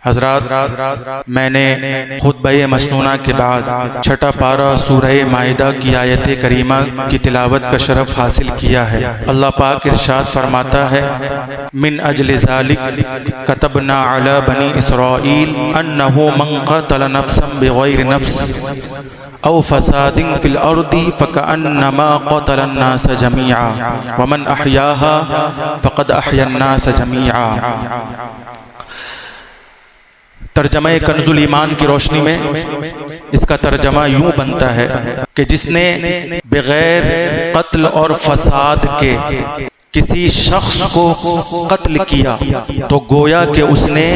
हज़रात, मैंने खुतबा मसनूना के बाद छठा पारा सूरह माइदा की आयत करीमा की तिलावत का शरफ हासिल किया है। अल्लाह पाक इरशाद फरमाता है, मिन अजल ज़ालिक कतबना अला बनी इसराईल अन्नहु मन क़तल नफ्सन बिग़ैर नफ्स औ फसादिन फिल अर्दि फ़कअन्नमा क़तल अन्नास जमीआ व मन अहयाहा फ़क़द अहया अन्नास जमीआ। तर्जमा कंजुल ईमान की रोशनी में इसका तर्जमा यूं बनता है कि जिसने बगैर कत्ल और फसाद के किसी शख्स को कत्ल किया तो गोया कि उसने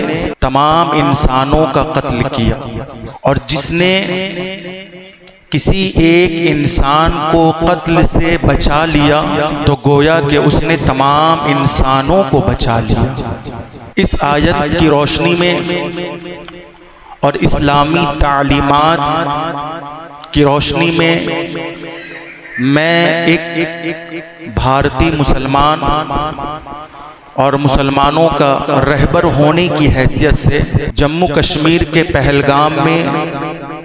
तमाम इंसानों का कत्ल किया, और जिसने किसी एक इंसान को कत्ल से बचा लिया तो गोया कि उसने तमाम इंसानों को बचा लिया। इस आयत की रोशनी में और इस्लामी तालीमात की रोशनी में मैं एक भारतीय मुसलमान और मुसलमानों का रहबर होने की हैसियत से जम्मू कश्मीर के पहलगाम में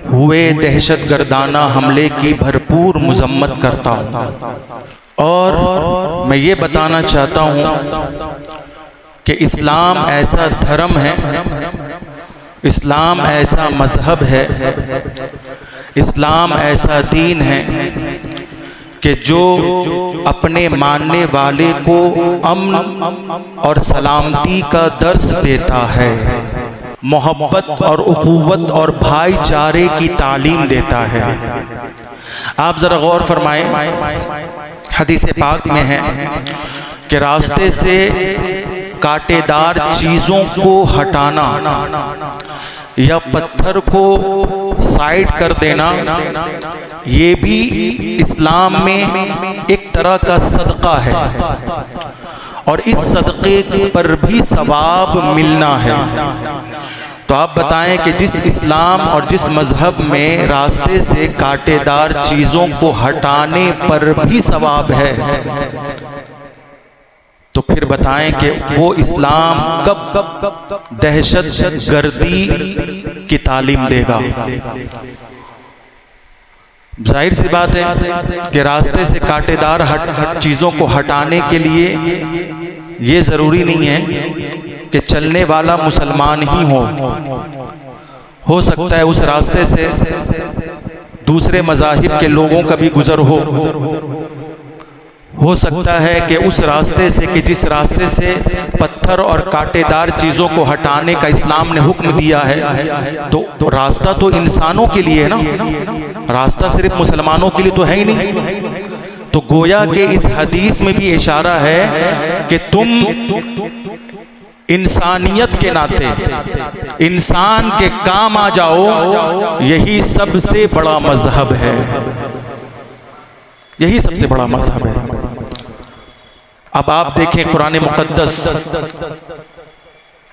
हुए दहशतगर्दाना हमले की भरपूर मजम्मत करता हूँ, और मैं ये बताना चाहता हूँ कि इस्लाम ऐसा धर्म है, इस्लाम ऐसा मजहब है, इस्लाम ऐसा दीन है कि जो अपने मानने वाले को अमन और सलामती का दर्स देता है, मोहब्बत और उखुवत और भाईचारे की तालीम देता है। आप ज़रा गौर फरमाएं, हदीस पाक में है कि रास्ते से कांटेदार चीज़ों को हटाना या पत्थर को साइड कर देना, ये भी इस्लाम में एक तरह का सदका है, और इस सदक़े पर भी सवाब मिलना है। तो आप बताएं कि जिस इस्लाम और जिस मज़हब में रास्ते से कांटेदार चीज़ों को हटाने पर भी सवाब है, तो फिर बताएं कि वो इस्लाम कब दहशत गर्दी की तालीम देगा। जाहिर सी बात है कि रास्ते से कांटेदार चीज़ों को हटाने के लिए ये ज़रूरी नहीं है कि चलने वाला मुसलमान ही हो सकता है उस रास्ते से दूसरे मज़ाहिब के लोगों का भी गुज़र हो सकता है कि उस रास्ते से कि जिस रास्ते से पत्थर और कांटेदार चीज़ों को हटाने का इस्लाम ने हुक्म दिया है, तो रास्ता तो इंसानों के लिए है ना, रास्ता सिर्फ मुसलमानों के लिए तो है ही नहीं। तो गोया के इस हदीस में भी इशारा है कि तुम इंसानियत के नाते इंसान के काम आ जाओ, यही सबसे बड़ा मजहब है, यही सबसे बड़ा मजहब है। अब आप देखें कुरान मुक़द्दस,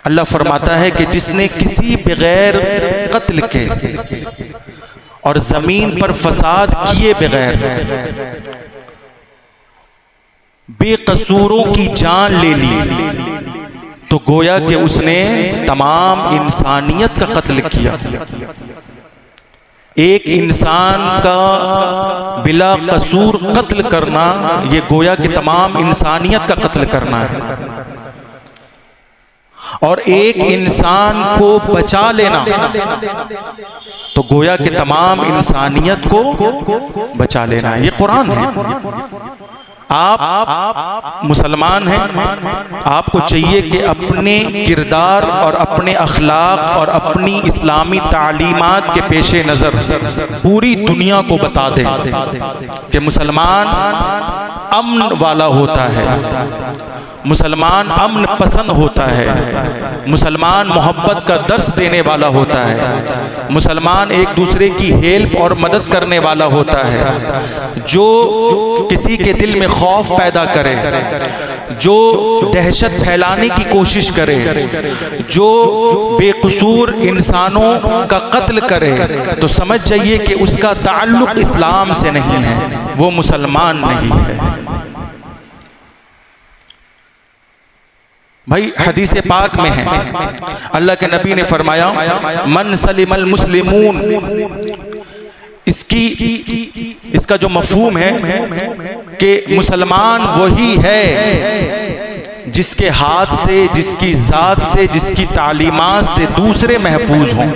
अल्लाह फरमाता है कि जिसने किसी बगैर कत्ल के और जमीन पर फसाद किए बगैर बेकसूरों की जान ले ली तो गोया कि उसने तमाम इंसानियत का कत्ल किया। एक इंसान का बिला कसूर कत्ल करना, ये गोया कि तमाम इंसानियत का कत्ल करना है, और एक इंसान को बचा लेना तो गोया कि तमाम इंसानियत को बचा लेना है। ये कुरान है। आप मुसलमान हैं, आपको चाहिए कि अपने किरदार और अपने अखलाक और अपनी इस्लामी तालीमात के पेशे नज़र पूरी दुनिया को बता दें कि मुसलमान अमन वाला होता है, मुसलमान अमन पसंद होता है, मुसलमान मोहब्बत का दर्स देने वाला होता है, मुसलमान एक दूसरे की हेल्प और मदद करने वाला होता है, जो किसी के दिल में खौफ पैदा करे, जो दहशत फैलाने की कोशिश करे, जो बेकसूर इंसानों का कत्ल करे, तो समझ जाइए कि उसका ताल्लुक इस्लाम से नहीं है, वो मुसलमान नहीं है। भाई हदीस पाक में है, अल्लाह के नबी ने फरमाया मन सलिमल मुस्लिमून, इसका जो मफहूम है कि मुसलमान वही है जिसके हाथ से, जिसकी जात से, जिसकी तालीमात से दूसरे महफूज हों।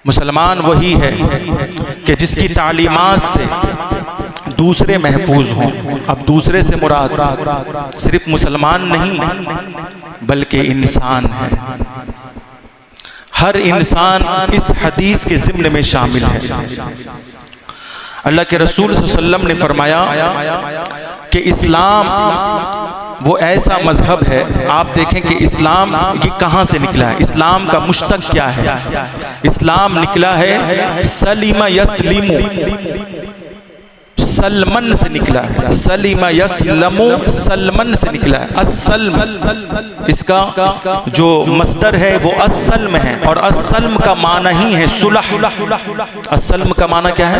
मुसलमान वही है कि जिसकी तालीमात से दूसरे महफूज हों। अब दूसरे से मुराद सिर्फ मुसलमान नहीं बल्कि इंसान है। हर इंसान इस हदीस के ज़िम्न में शामिल है। अल्लाह के रसूल सल्लल्लाहु अलैहि वसल्लम ने फरमाया कि इस्लाम वो ऐसा मजहब है, आप देखें कि इस्लाम ये कहाँ से निकला है, इस्लाम का मुश्तक क्या है। इस्लाम निकला है सलीमा यस्लिमु, सलमन से निकला है। सलीमा यस्लमु, सलमन से निकला है। अस्सल्म, इसका जो मस्दर है वो अस्सल्म है, और अस्सल्म का माना ही है सुलह। अस्सल्म का माना क्या है?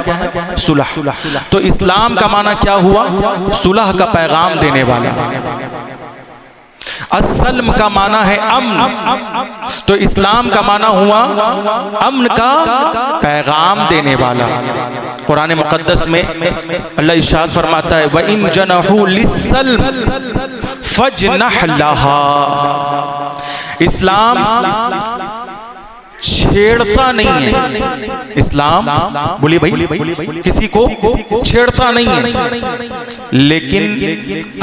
सुलह। तो इस्लाम का माना क्या हुआ? सुलह का पैगाम देने वाला। अस्सल्म का माना है अम्न, तो इस्लाम का माना हुआ अम्न का पैगाम देने वाला। कुरान मुक़द्दस में अल्लाह इरशाद फरमाता है व इन जनहू लिस्सल्म फजनह लहा। इस्लाम छेड़ता नहीं है। इस्लाम बोलिए भाई, किसी को छेड़ता नहीं है, लेकिन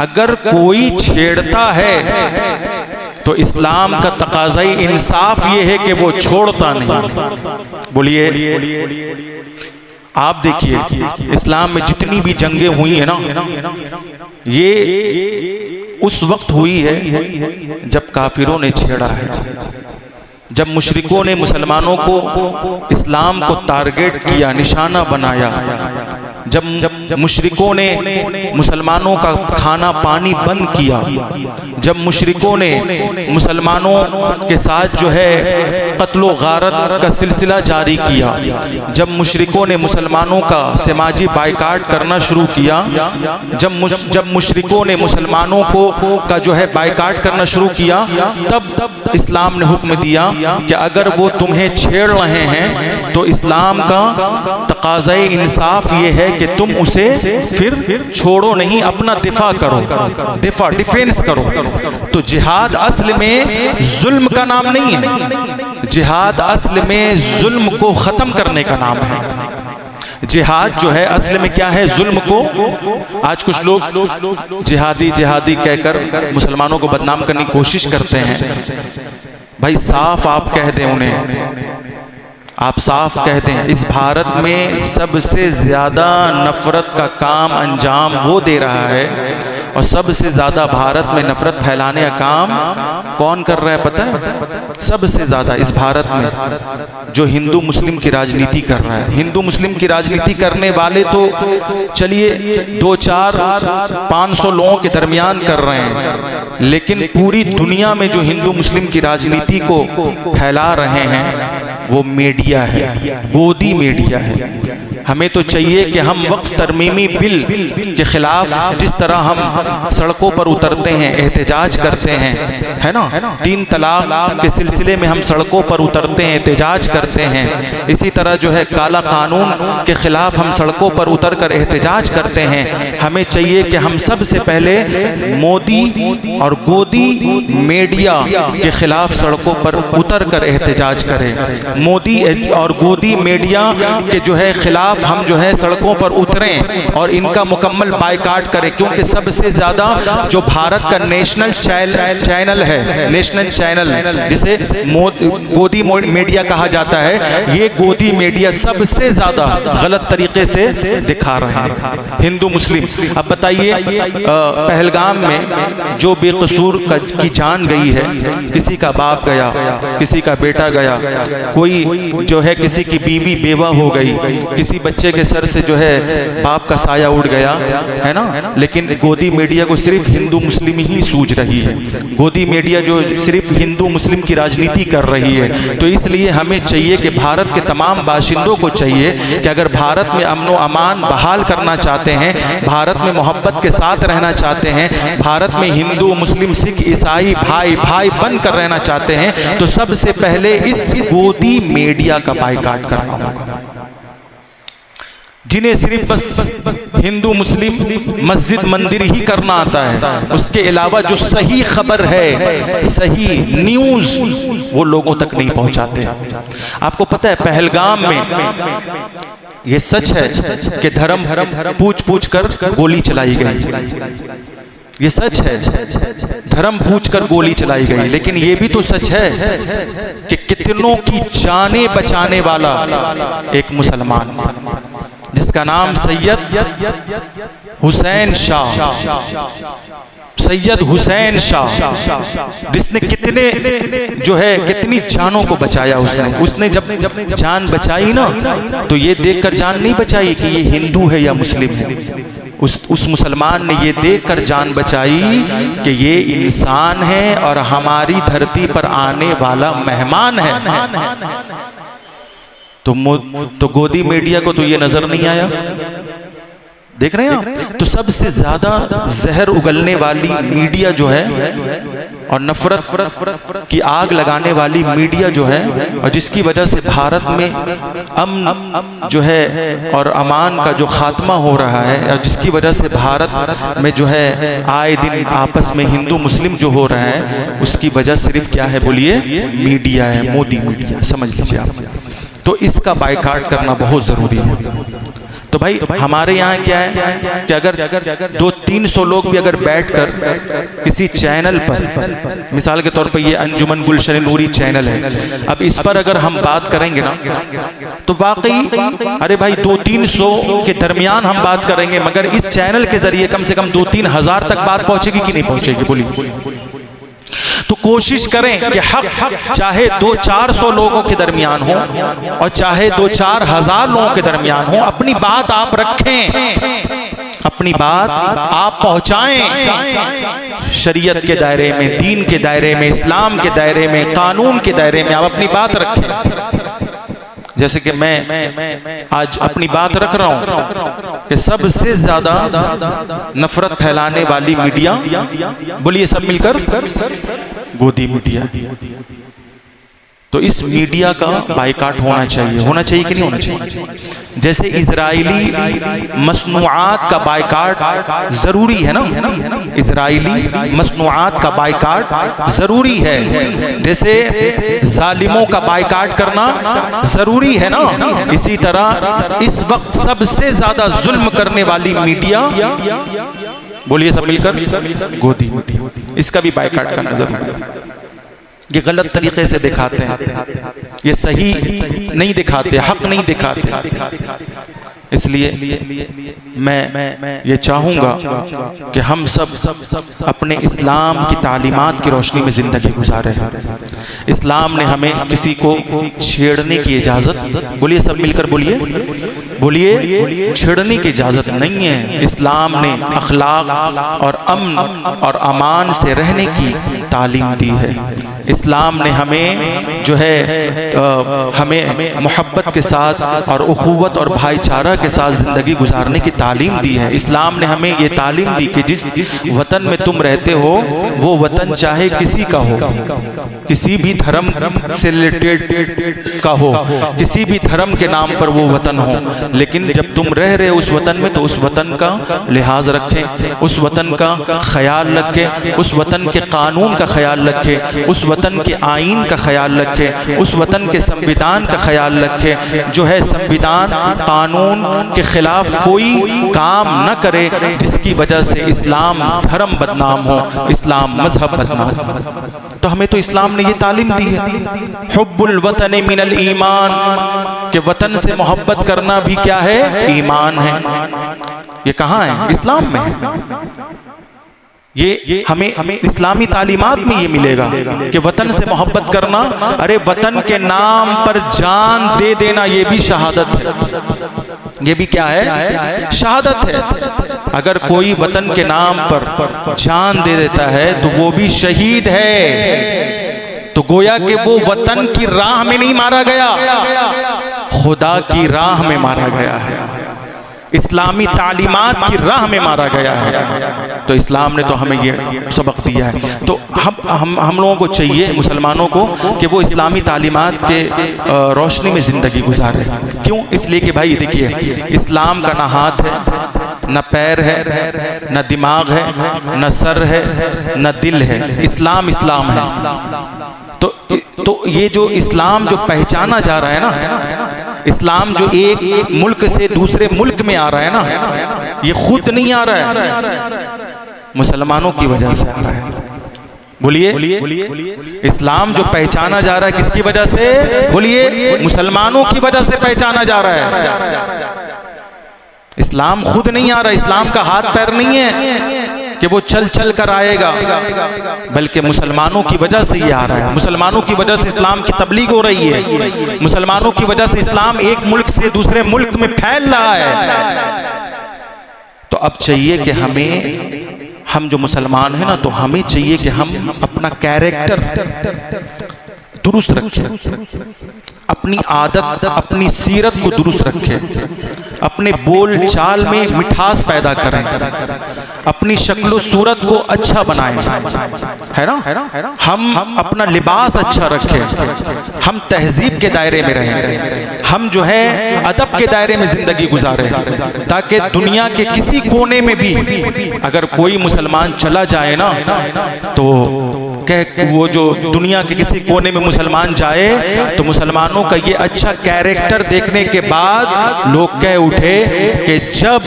अगर कोई छेड़ता है तो इस्लाम का तकाज़ा इंसाफ ये है कि वो छोड़ता नहीं। बोलिए, आप देखिए इस्लाम में जितनी भी जंगें हुई है ना, ये उस वक्त हुई है जब काफिरों ने छेड़ा है, जब मुशरिकों ने मुसलमानों को, इस्लाम को टारगेट किया, निशाना बनाया, जब मुशरिकों ने मुसलमानों का खाना पानी बंद किया, जब मुशरिकों ने मुसलमानों के साथ जो है कत्लो गारत का सिलसिला जारी किया, जब मुशरिकों ने मुसलमानों का समाजी बाइकाट करना शुरू किया, जब मुशरिकों ने मुसलमानों को का जो है बाइकाट करना शुरू किया, तब इस्लाम ने हुक्म दिया कि अगर वो तुम्हें छेड़ रहे हैं तो इस्लाम का तकाज़ा इंसाफ ये है कि तुम उसे फिर छोड़ो नहीं, अपना दिफा करो, डिफेंस करो। तो जिहाद असल में जुल्म का नाम नहीं है, जिहाद असल में जुल्म को खत्म करने का नाम है। जिहाद जो है असल में क्या है? जुल्म को। आज कुछ लोग जिहादी जिहादी कहकर मुसलमानों को बदनाम करने की कोशिश करते हैं। भाई साफ आप कह दें उन्हें, आप साफ कह दें, इस भारत में सबसे ज्यादा नफरत का काम अंजाम वो दे रहा है, और सबसे ज्यादा भारत में नफरत फैलाने का काम कौन कर रहा है पता है? सबसे ज्यादा इस भारत में जो हिंदू मुस्लिम की राजनीति कर रहा है। हिंदू मुस्लिम की राजनीति करने वाले तो चलिए 2-4-500 लोगों के दरमियान कर रहे हैं, लेकिन पूरी दुनिया में जो हिंदू मुस्लिम की राजनीति को फैला रहे हैं वो मीडिया है, गोदी मीडिया है। हमें तो चाहिए कि हम वक्फ तरमीमी बिल के खिलाफ जिस तरह हम सड़कों पर उतरते हैं, एहतजाज करते हैं, है ना, 3 तलाक के सिलसिले में हम सड़कों पर उतरते हैं, एहतजाज करते हैं, इसी तरह जो है काला कानून के खिलाफ हम सड़कों पर उतर कर एहतजाज करते हैं। हमें चाहिए कि हम सबसे पहले मोदी और गोदी मीडिया के खिलाफ सड़कों पर उतर कर एहतजाज करें। मोदी और गोदी मीडिया के जो है खिलाफ हम जो है सड़कों पर उतरें और इनका मुकम्मल बाइकाट करें, क्योंकि सबसे ज्यादा जो भारत का नेशनल चैनल है, नेशनल चैनल जिसे गोदी मीडिया कहा जाता है, ये गोदी मीडिया सबसे ज्यादा गलत तरीके से दिखा रहे हैं हिंदू मुस्लिम। अब बताइए पहलगाम में जो बेकसूर की जान गई है, किसी का बाप गया, किसी का बेटा गया, कोई जो है किसी की बीवी बेवा हो गई, किसी बच्चे के सर से जो है बाप का साया उड़ गया है ना, लेकिन गोदी मीडिया को सिर्फ हिंदू मुस्लिम ही सूझ रही है। गोदी मीडिया जो सिर्फ हिंदू मुस्लिम की राजनीति कर रही है। तो इसलिए हमें चाहिए कि भारत के तमाम बाशिंदों को चाहिए कि अगर भारत में अमन व अमान बहाल करना चाहते हैं, भारत में मोहब्बत के साथ रहना चाहते हैं, भारत में हिंदू मुस्लिम सिख ईसाई भाई भाई बनकर रहना चाहते हैं, तो सबसे पहले इस गोदी मीडिया का बाइकाट करना होगा। जिन्हें सिर्फ बस हिंदू मुस्लिम मस्जिद मंदिर ही करना आता है, उसके अलावा जो सही खबर है, सही न्यूज़ वो लोगों तक नहीं पहुंचाते। आपको पता है पहलगाम में ये सच है कि धर्म पूछ पूछ कर गोली चलाई गई। ये सच है, धर्म पूछकर गोली चलाई गई। लेकिन ये भी तो सच है कि कितनों की जानें बचाने वाला एक मुसलमान जिसका नाम सैयद हुसैन शाह, सैयद हुसैन शाह, जिसने कितने जो है कितनी जानों को बचाया। उसने जब जान बचाई ना, तो ये देखकर जान नहीं बचाई कि ये हिंदू है या मुस्लिम है। उस मुसलमान ने ये देखकर जान बचाई कि ये इंसान है और हमारी धरती पर आने वाला मेहमान है। तो गोदी मीडिया को तो ये नजर नहीं आया। देख रहे हैं आप? तो सबसे ज्यादा जहर उगलने वाली मीडिया जो है और नफरत की आग लगाने वाली मीडिया जो है, और जिसकी वजह से भारत में अमन जो है और अमान का जो खात्मा हो रहा है, और जिसकी वजह से भारत में जो है आए दिन आपस में हिंदू मुस्लिम जो हो रहा है, उसकी वजह सिर्फ क्या है बोलिए? मीडिया है, मोदी मीडिया। समझ लीजिए आप। तो इसका बाइकाट करना बहुत जरूरी है। तो भाई हमारे यहाँ क्या है कि अगर 200-300 लोग भी अगर बैठकर किसी चैनल पर, मिसाल के तौर पे ये अंजुमन गुलशन नूरी चैनल है, अब इस पर अगर हम बात करेंगे ना, तो वाकई अरे भाई 200-300 के दरमियान हम बात करेंगे, मगर इस चैनल के जरिए कम से कम 2-3 हज़ार तक बात पहुंचेगी कि नहीं पहुंचेगी? बोलिए। तो कोशिश करें कि हक चाहे 200-400 लोगों के दरमियान हो और चाहे 2-4 हज़ार लोगों के दरमियान हो, अपनी बात आप रखें, अपनी बात आप पहुंचाएं। शरीयत के दायरे में, दीन के दायरे में, इस्लाम के दायरे में, कानून के दायरे में आप अपनी बात रखें। जैसे कि मैं आज अपनी बात रख रहा हूं कि सबसे ज्यादा नफरत फैलाने वाली मीडिया, बोलिए सब मिलकर, गोदी मीडिया। तो इस मीडिया का बाइकाट होना चाहिए। होना चाहिए कि नहीं होना चाहिए? जैसे इजराइली मसनूआत का बाइकाट जरूरी है ना, इजराइली मसनूआत का बाइकाट जरूरी है, जैसे जालिमों का बाइकाट करना जरूरी है ना, इसी तरह इस वक्त सबसे ज्यादा जुल्म करने वाली मीडिया, बोलिए सब मिलकर, गोदी मीडिया, इसका भी बाइकाट करना जरूरी है। ये गलत तरीके से दिखाते हैं, ये सही नहीं दिखाते, हक नहीं दिखाते। इसलिए मैं ये चाहूँगा कि हम सब अपने इस्लाम की तालीमात की रोशनी में ज़िंदगी गुजारें। इस्लाम ने हमें किसी को छेड़ने की इजाज़त, बोलिए सब मिलकर बोलिए, बोलिए, छेड़ने की इजाज़त नहीं है। इस्लाम ने अखलाक और अमन और अमान से रहने की तालीम दी है। इस्लाम ने हमें जो है हमें मोहब्बत के साथ और उखुवत और भाईचारा के साथ ज़िंदगी गुजारने की तालीम दी है। इस्लाम ने हमें ये तालीम दी कि जिस वतन में तुम रहते हो वो वतन चाहे किसी का हो, किसी भी धर्म से रिलेटेड का हो, किसी भी धर्म के नाम पर वो वतन हो, लेकिन जब तुम रह रहे उस वतन में तो उस वतन का लिहाज रखें, उस वतन का ख्याल रखें, उस वतन के कानून का ख्याल रखें, उस वतन के आईन का ख्याल रखें, उस वतन के संविधान का ख्याल रखें। जो है संविधान कानून के खिलाफ कोई काम न करे जिसकी वजह से इस्लाम धर्म बदनाम हो, इस्लाम मजहब बदनाम हो। तो हमें तो इस्लाम ने ये तालीम दी है, हुब्बुल वतन मिनल ईमान, कि वतन से मोहब्बत करना भी क्या है? ईमान है। ये कहाँ है? इस्लाम में। ये हमें इस्लामी तालीमात में ये मिलेगा कि वतन से मोहब्बत करना, अरे वतन के नाम पर जान दे देना ये भी शहादत है, ये भी क्या है? शहादत है। अगर कोई वतन के नाम पर जान दे देता है तो वो भी शहीद है। तो गोया कि वो वतन की राह में नहीं मारा गया, खुदा की राह में मारा गया है, इस्लामी तालीमात की राह में मारा गया है। तो इस्लाम ने तो हमें ये सबक दिया है। तो हम लोगों को चाहिए, मुसलमानों को, कि वो इस्लामी तालीमात के रोशनी में ज़िंदगी गुजारे। क्यों? इसलिए कि भाई देखिए, इस्लाम का ना हाथ है, न पैर है, न दिमाग है, न सर है, न दिल है। इस्लाम इस्लाम है। तो ये जो इस्लाम जो पहचाना जा रहा है ना, इस्लाम जो एक मुल्क से दूसरे मुल्क में आ रहा है ना, ये खुद नहीं आ रहा है, मुसलमानों की वजह से आ रहा है। बोलिए, इस्लाम जो पहचाना जा रहा है किसकी वजह से? बोलिए, मुसलमानों की वजह से पहचाना जा रहा है। इस्लाम खुद नहीं आ रहा, इस्लाम का हाथ पैर नहीं है कि वो चल चल कर आएगा, बल्कि मुसलमानों की वजह से ये आ रहा है। मुसलमानों की वजह से इस्लाम की तबलीग हो रही है, मुसलमानों की वजह से इस्लाम एक मुल्क से दूसरे मुल्क में फैल रहा है। तो अब चाहिए कि हम जो मुसलमान हैं ना, तो हमें चाहिए कि हम अपना कैरेक्टर दुरुस्त रखें, अपनी आदत, अपनी सीरत को दुरुस्त रखें, अपने बोल चाल में मिठास पैदा करें, अपनी शक्ल सूरत को अच्छा बनाएं, है ना? हम अपना लिबास अच्छा रखें, हम तहजीब के दायरे में रहें, हम जो है अदब के दायरे में जिंदगी गुजारें, ताकि दुनिया के किसी कोने में भी अगर कोई मुसलमान चला जाए ना, तो वो जो दुनिया के किसी कोने में मुसलमान जाए तो मुसलमानों का ये अच्छा कैरेक्टर देखने के बाद लोग कह उठे कि जब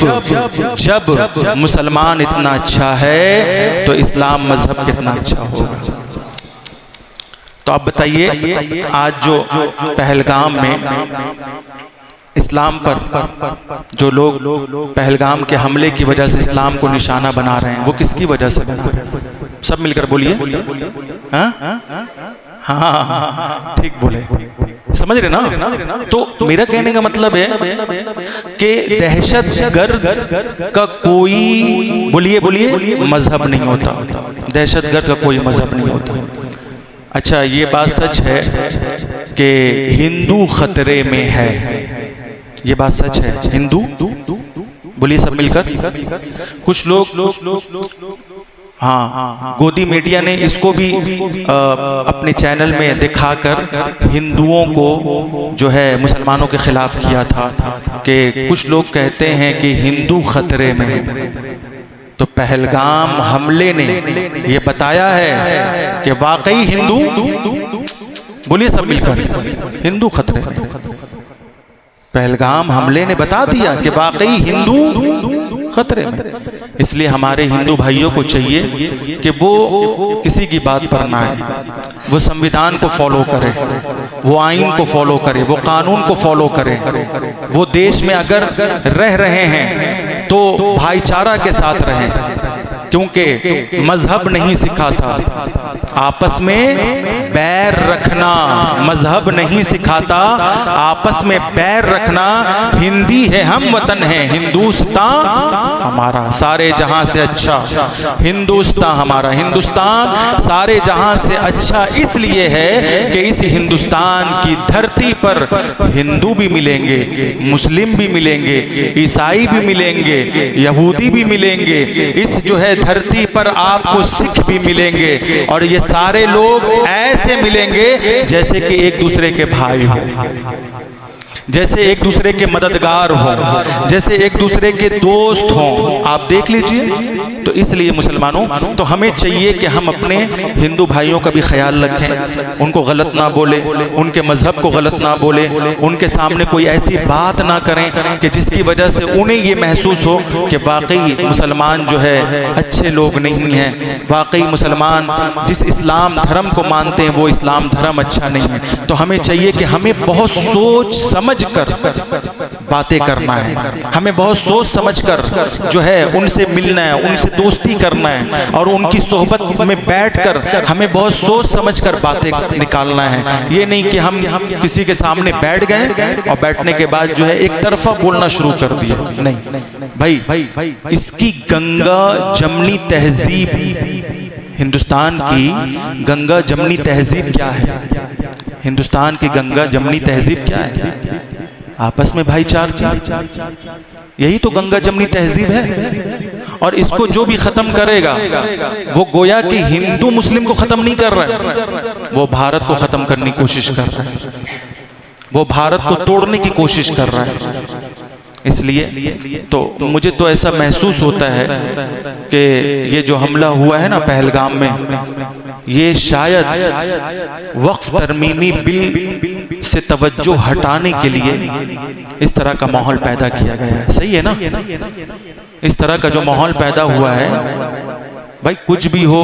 मुसलमान इतना अच्छा है तो इस्लाम मजहब कितना अच्छा होगा। तो आप बताइए, आज जो पहलगाम में इस्लाम पर जो लोग पहलगाम के हमले की वजह से इस्लाम को निशाना बना रहे हैं, वो किसकी वजह से बना रहे हैं? सब मिलकर बोलिए। हाँ, ठीक बोले, समझ रहे ना? तो मेरा कहने का मतलब है कि दहशतगर्द का कोई, बोलिए, मजहब नहीं होता। दहशतगर्द का कोई मजहब नहीं होता। अच्छा, ये बात सच है कि हिंदू खतरे में है, ये बात सच है। हिंदू, बोलिए सब मिलकर। कुछ लोग हाँ, गोदी मीडिया ने इसको भी अपने चैनल में दिखाकर हिंदुओं को जो है मुसलमानों के खिलाफ किया था कि कुछ लोग कहते हैं कि हिंदू खतरे में है। तो पहलगाम हमले ने ये बताया है कि वाकई हिंदू, बोलिए सब मिलकर, हिंदू खतरे में। पहलगाम हमले ने बता दिया कि वाकई हिंदू खतरे में। इसलिए हमारे हिंदू भाइयों को चाहिए कि वो किसी की बात पर ना आए, वो संविधान को फॉलो करे, वो आइन को फॉलो करे, वो कानून को फॉलो करे। वो देश में अगर रह रहे हैं तो भाईचारा के साथ रहें, क्योंकि मजहब नहीं सिखाता आपस में बैर रखना, मजहब नहीं सिखाता आपस में बैर रखना। हिंदी है, हम वतन है, हिंदुस्तान हमारा सारे जहां से अच्छा, हिंदुस्तान हमारा, हिंदुस्तान सारे जहां से अच्छा इसलिए है कि इस हिंदुस्तान की धरती पर हिंदू भी मिलेंगे, मुस्लिम भी मिलेंगे, ईसाई भी मिलेंगे, यहूदी भी मिलेंगे। इस जो है धरती पर आपको सिख भी मिलेंगे, और ये सारे लोग ऐसे मिलेंगे जैसे कि एक दूसरे के भाई हो, जैसे एक दूसरे के मददगार हो, जैसे एक दूसरे के दोस्त हों। आप देख लीजिए। तो इसलिए मुसलमानों, तो हमें चाहिए कि हम अपने हिंदू भाइयों का भी ख्याल रखें, उनको गलत ना बोले, उनके मजहब को गलत ना बोले, उनके सामने कोई ऐसी बात ना करें कि जिसकी वजह से उन्हें ये महसूस हो कि वाकई मुसलमान जो है अच्छे लोग नहीं हैं, वाकई मुसलमान जिस इस्लाम धर्म को मानते हैं वो इस्लाम धर्म अच्छा नहीं है। तो हमें चाहिए कि हमें बहुत सोच समझ समझकर बातें करना है, हमें बहुत सोच समझकर जो है उनसे मिलना है, उनसे दोस्ती करना है, और उनकी सोहबत में बैठकर हमें बहुत सोच समझकर बातें निकालना है। ये नहीं कि हम किसी के सामने बैठ गए और बैठने के बाद जो है एक तरफा बोलना शुरू कर दिया। नहीं भाई, इसकी गंगा जमनी तहजीब, हिंदुस्तान की गंगा जमनी तहजीब क्या है? हिंदुस्तान की गंगा जमनी तहजीब क्या है? आपस में भाईचारा, यही तो गंगा जमनी तहजीब है। और इसको जो भी खत्म करेगा वो गोया कि हिंदू मुस्लिम को खत्म नहीं कर रहा है, वो भारत को खत्म करने की कोशिश कर रहा है, वो भारत को तोड़ने की कोशिश कर रहा है। इसलिए तो मुझे तो ऐसा महसूस होता है कि ये जो हमला हुआ है ना पहलगाम में, ये शायद वक्फ तरमीमी बिल से तवज्जो हटाने के लिए इस तरह का माहौल पैदा किया गया है। सही है ना? इस तरह का जो माहौल पैदा हुआ है, भाई कुछ भी हो,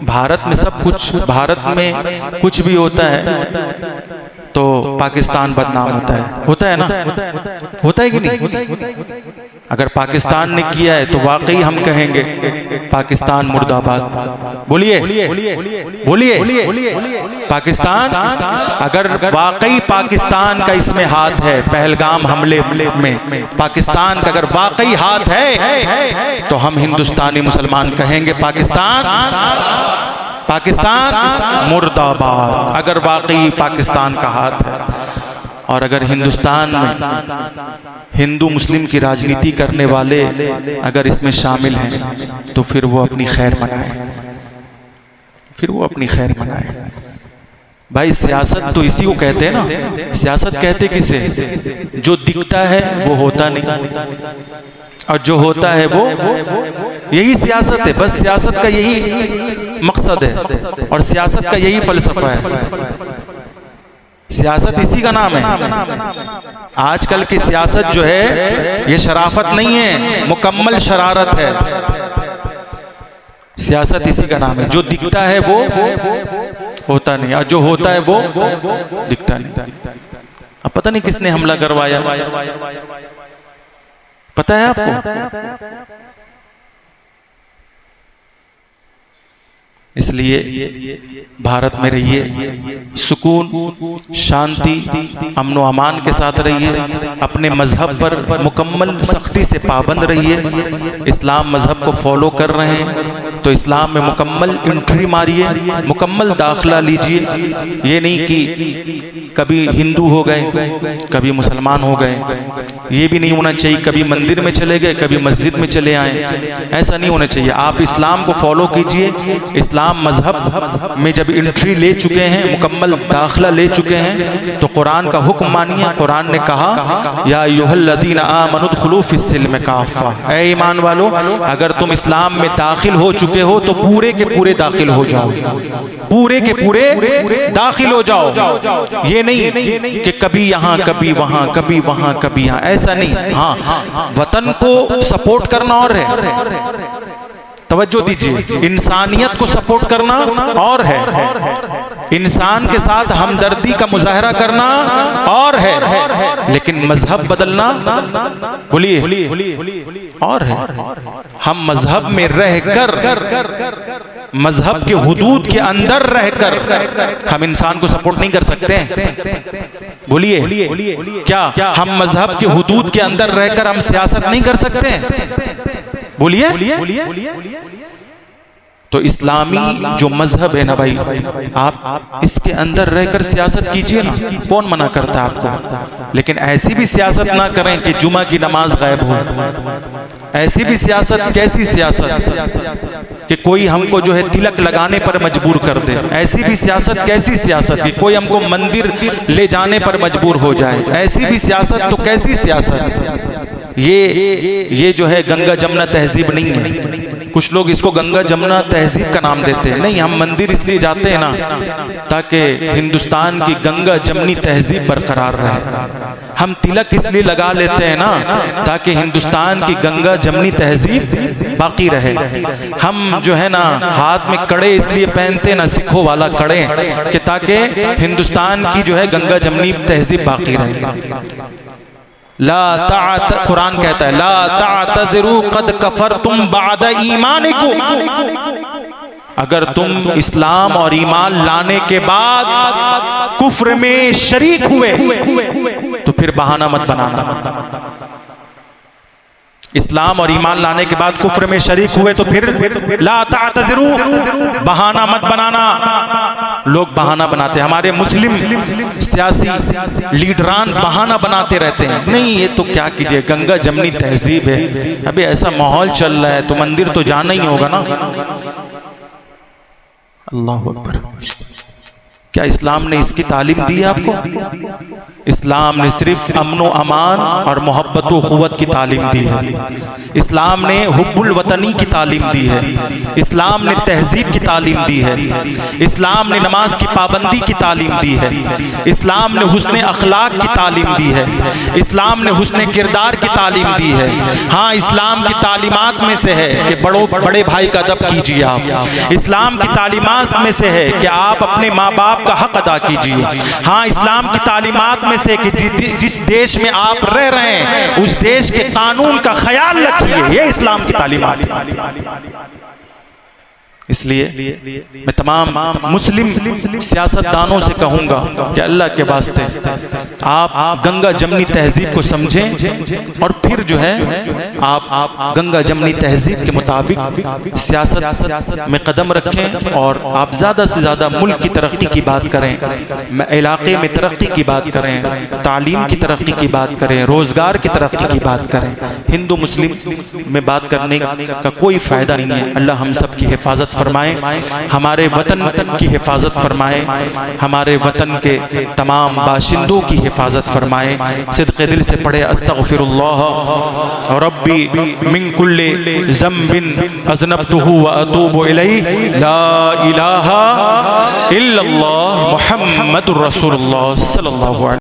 भारत में सब कुछ, भारत में कुछ भी होता है तो पाकिस्तान बदनाम होता है ना? होता है कि नहीं? अगर पाकिस्तान ने किया है तो वाकई हम कहेंगे पाकिस्तान मुर्दाबाद। बोलिए पाकिस्तान, अगर वाकई पाकिस्तान का इसमें हाथ है, पहलगाम हमले में पाकिस्तान का अगर वाकई हाथ है तो हम हिंदुस्तानी मुसलमान कहेंगे पाकिस्तान मुर्दाबाद, अगर वाकई पाकिस्तान का हाथ है। और अगर हिंदुस्तान में हिंदू मुस्लिम की राजनीति करने वाले अगर इसमें शामिल हैं तो फिर वो अपनी खैर मनाए, भाई सियासत तो इसी को कहते हैं ना। सियासत कहते किसे? जो दिखता है वो होता नहीं, और जो होता है वो, यही सियासत है। बस सियासत का यही मकसद है और सियासत का यही फलसफा है। सियासत इसी का नाम है। आजकल की सियासत जो है ये शराफत नहीं है, मुकम्मल शरारत है। सियासत इसी का नाम है, जो दिखता है वो होता नहीं और जो होता है वो दिखता नहीं। अब पता नहीं किसने हमला करवाया, पता है आपको? इसलिए भारत में रहिए, सुकून, शांति, अमन व अमान के साथ रहिए, अपने मजहब पर मुकम्मल सख्ती से पाबंद रहिए। इस्लाम मजहब को फॉलो कर रहे हैं तो इस्लाम में मुकम्मल एंट्री मारिए, मुकम्मल दाखिला लीजिए। ये नहीं कि कभी हिंदू हो गए, कभी मुसलमान हो गए, ये भी नहीं होना चाहिए। कभी मंदिर में चले गए, कभी मस्जिद में चले आए, ऐसा नहीं होना चाहिए। आप इस्लाम को फॉलो कीजिए। इस्लाम मजहब में जब एंट्री ले चुके हैं, मुकम्मल दाखिला ले चुके हैं, तो कुरान का हुक्म मानिए। कुरान ने कहा या अय्युहल्लज़ीना आमनु उदखुलू फिस्सिल्म काफ़ा, ऐ ईमान वालो अगर तुम इस्लाम में दाखिल हो चुके हो तो पूरे के पूरे दाखिल हो जाओ, पूरे के पूरे दाखिल हो जाओ। ये नहीं कि कभी यहाँ कभी वहां, कभी वहां कभी यहाँ, ऐसा नहीं। हाँ, वतन को सपोर्ट करना और है, तवज्जो दीजिए, इंसानियत को सपोर्ट करना और है, इंसान के साथ हमदर्दी का मुजाहरा करना और है, लेकिन मजहब बदलना, बोलिए, और है। हम मजहब में रहकर, मजहब के हुदूद के अंदर रहकर हम इंसान को सपोर्ट नहीं कर सकते हैं। बोलिए, क्या हम मजहब के हुदूद के अंदर रहकर हम सियासत नहीं कर सकते हैं? बोलिए। तो इस्लामी जो मजहब है ना भाई, आप इसके अंदर रहकर सियासत कीजिए ना, कौन मना करता है आपको? लेकिन ऐसी भी सियासत ना करें कि जुमा की नमाज गायब हो। ऐसी भी सियासत, कैसी सियासत कि कोई हमको जो है तिलक लगाने पर मजबूर कर दे। ऐसी भी सियासत, कैसी सियासत कि कोई हमको मंदिर ले जाने पर मजबूर हो जाए। ऐसी भी सियासत तो कैसी सियासत? ये जो है गंगा जमुना तहजीब नहीं है। कुछ लोग इसको गंगा जमुना तहजीब का नाम देते हैं। नहीं, हम मंदिर इसलिए जाते हैं ना ताकि हिंदुस्तान की गंगा जमनी तहजीब बरकरार रहे। हम तिलक इसलिए लगा लेते हैं ना ताकि हिंदुस्तान की गंगा जमनी तहजीब बाकी रहे। हम जो है ना हाथ में कड़े इसलिए पहनते हैं ना, सिखों वाला कड़े, कि ताकि हिंदुस्तान की जो है गंगा जमनी तहजीब बाकी रहे। कुरान कहता है ला तातज़िरू क़द कफ़रतुम बअद ईमानिकुम, अगर तुम इस्लाम और ईमान लाने के बाद कुफ्र में शरीक हुए तो फिर बहाना मत बनाना। इस्लाम और ईमान लाने के बाद कुफ्र में शरीक हुए तो फिर ला तातज़िरू, बहाना मत बनाना। लोग बहाना बनाते हैं, हमारे मुस्लिम सियासी लीडरान बहाना बनाते रहते हैं। नहीं, ये तो क्या कीजिए, गंगा जमनी तहजीब है, अभी ऐसा माहौल चल रहा है तो मंदिर तो जाना ही होगा ना। अल्लाह अकबर। क्या इस्लाम ने इसकी तालीम दी है आपको? इस्लाम ने सिर्फ अमन व अमान और मोहब्बत व क़ुव्वत की तालीम दी है। इस्लाम ने हुब्बुल वतनी की तालीम दी है। इस्लाम ने तहजीब की तालीम दी है। इस्लाम ने नमाज की पाबंदी की तालीम दी है। इस्लाम ने हुस्न अखलाक की तालीम दी है। इस्लाम ने हुस्न किरदार की तालीम दी है। हाँ, इस्लाम की तालीमात में से है कि बड़े भाई का अदब कीजिए आप। इस्लाम की तालीमात में से है कि आप अपने माँ बाप का हक अदा कीजिए। हाँ, इस्लाम की तालीमात में से कि जिस देश में आप रह रहे हैं उस देश के कानून का ख्याल रखिए, ये इस्लाम की तालीमात है। इसलिए मैं तमाम मुस्लिम सियासतदानों से कहूंगा कि अल्लाह के वास्ते आप गंगा जमनी तहजीब को समझें और फिर जो है आप गंगा जमनी तहजीब के मुताबिक सियासत में कदम रखें और आप ज़्यादा से ज़्यादा मुल्क की तरक्की की बात करें, इलाके में तरक्की की बात करें, तालीम की तरक्की की बात करें, रोज़गार की तरक्की की बात करें। हिंदू मुस्लिम में बात करने का कोई फ़ायदा नहीं है। अल्लाह हम सब की हिफाजत फरमाए, हमारे वतन की हिफाजत फरमाए, हमारे वतन के तमाम बाशिंदों की हिफाजत फरमाए। सिद्क़े दिल से पढ़े अस्तग़फिरुल्लाह रब्बी मिन कुल्लि ज़म्बिन अज़नबतुहु व अतूबु इलैहि ला इलाहा इल्लल्लाह मुहम्मदुर रसूलुल्लाह सल्लल्लाहु अलैहि